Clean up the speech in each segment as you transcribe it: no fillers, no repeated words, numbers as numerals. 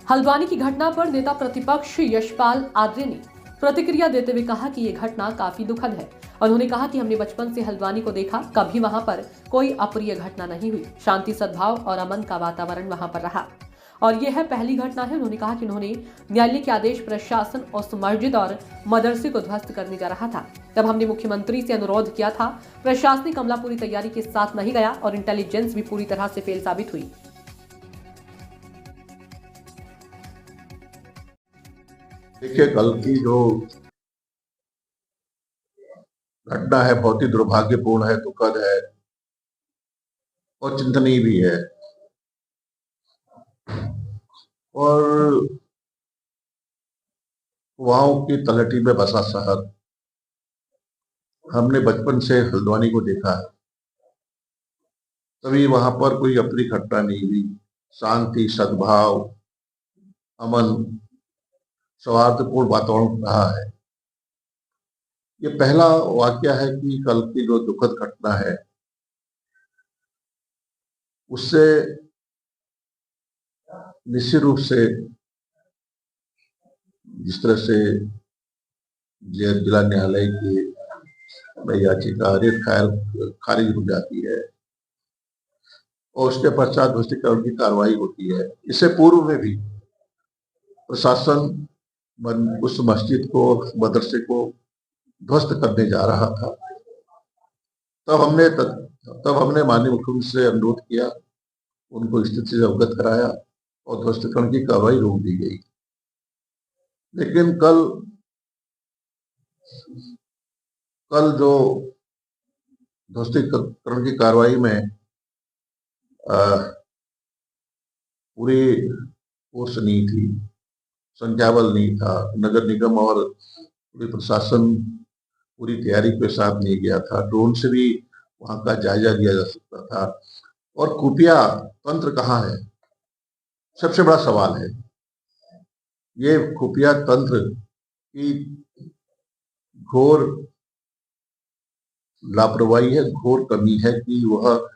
हल्द्वानी की घटना पर नेता प्रतिपक्ष यशपाल आद्रे ने प्रतिक्रिया देते हुए कहा कि ये घटना काफी दुखद है। उन्होंने कहा कि हमने बचपन से हल्द्वानी को देखा, कभी वहां पर कोई अप्रिय घटना नहीं हुई। शांति, सद्भाव और अमन का वातावरण वहां पर रहा और यह पहली घटना है। उन्होंने कहा कि उन्होंने न्यायालय के आदेश प्रशासन उस मस्जिद और मदरसे को ध्वस्त करने जा रहा था। तब हमने मुख्यमंत्री से अनुरोध किया था। प्रशासनिक अमला पूरी तैयारी के साथ नहीं गया और इंटेलिजेंस भी पूरी तरह से फेल साबित हुई। देखिए, कल की जो घटना है बहुत ही दुर्भाग्यपूर्ण है, दुखद है और चिंतनीय भी है। और कुआओं की तलहटी में बसा शहर, हमने बचपन से हल्द्वानी को देखा है। तभी वहां पर कोई अप्रिय घटना नहीं हुई। शांति, सद्भाव, अमन, सौहार्दपूर्ण वातावरण रहा है। ये पहला वाकया है कि कल की जो दुखद घटना है उससे निश्चित रूप से जिस तरह से जिला न्यायालय की याचिका खारिज हो जाती है और उसके पश्चात ध्वस्तीकरण की कार्रवाई होती है। इससे पूर्व में भी प्रशासन उस मस्जिद को, मदरसे को ध्वस्त करने जा रहा था। तब हमने माननीय मुख्यमंत्री से अनुरोध किया, उनको स्थिति से अवगत कराया और ध्वस्तीकरण की कार्रवाई रोक दी गई। लेकिन कल जो ध्वस्तीकरण की कार्रवाई में पूरी फोर्स नहीं थी, संख्याबल नहीं था, नगर निगम और पूरी प्रशासन पूरी तैयारी के साथ नहीं गया था। ड्रोन से भी वहां का जायजा लिया जा सकता था। और खुफिया तंत्र कहाँ है, सबसे बड़ा सवाल है। ये खुफिया तंत्र की घोर लापरवाही है, घोर कमी है कि वह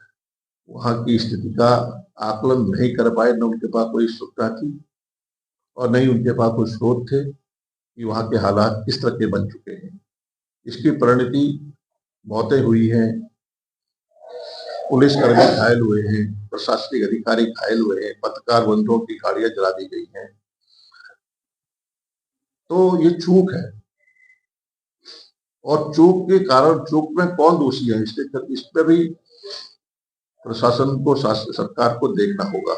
वहां की स्थिति का आकलन नहीं कर पाए। न उनके पास कोई सूचना थी और नहीं उनके पास कोई स्रोत थे कि वहां के हालात किस तरह के बन चुके हैं। इसकी परिणति मौतें हुई हैं, पुलिसकर्मी घायल हुए हैं, प्रशासनिक अधिकारी घायल हुए हैं, पत्रकार बंधुओं की गाड़ियां जला दी गई हैं। तो ये चूक है और चूक के कारण, चूक में कौन दोषी है इस पे भी प्रशासन को, सरकार को देखना होगा।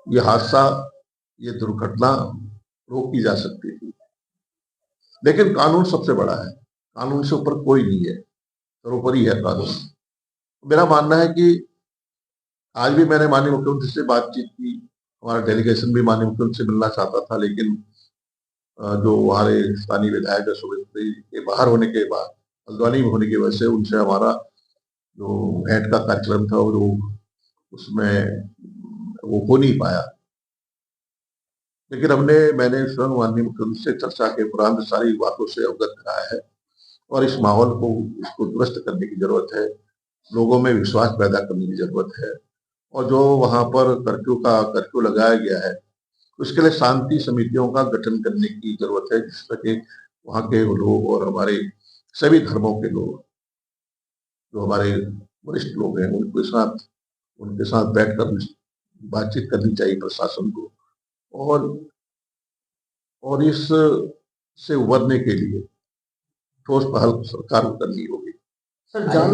ये हादसा, ये दुर्घटना रोकी जा सकती थी, लेकिन कानून सबसे बड़ा है। कानून से ऊपर कोई नहीं है, सर्वोपरि है कानून। मेरा मानना है कि आज भी मैंने माननीय मुख्यमंत्री से बातचीत की, हमारा डेलीगेशन भी माननीय मुख्यमंत्री से मिलना चाहता था, लेकिन जो हमारे स्थानीय विधायक सुमित्री के बाहर होने के बाद, हल्द्वानी में होने की वजह से उनसे हमारा जो भेंट का कार्यक्रम था वो उसमें वो हो नहीं पाया। लेकिन मैंने स्वयं माननीय मुख्यमंत्री से चर्चा के उपरांत सारी बातों से अवगत कराया है और इस माहौल को, इसको दुरुस्त करने की जरूरत है। लोगों में विश्वास पैदा करने की जरूरत है और जो वहां पर कर्फ्यू लगाया गया है उसके लिए शांति समितियों का गठन करने की जरूरत है, जिस तरह के वहां के लोग और हमारे सभी धर्मों के लोग, जो हमारे वरिष्ठ लोग हैं, उनके साथ बैठकर बातचीत करनी चाहिए प्रशासन को और इस से उबरने के लिए ठोस पहल सरकार को करनी होगी। सर, जान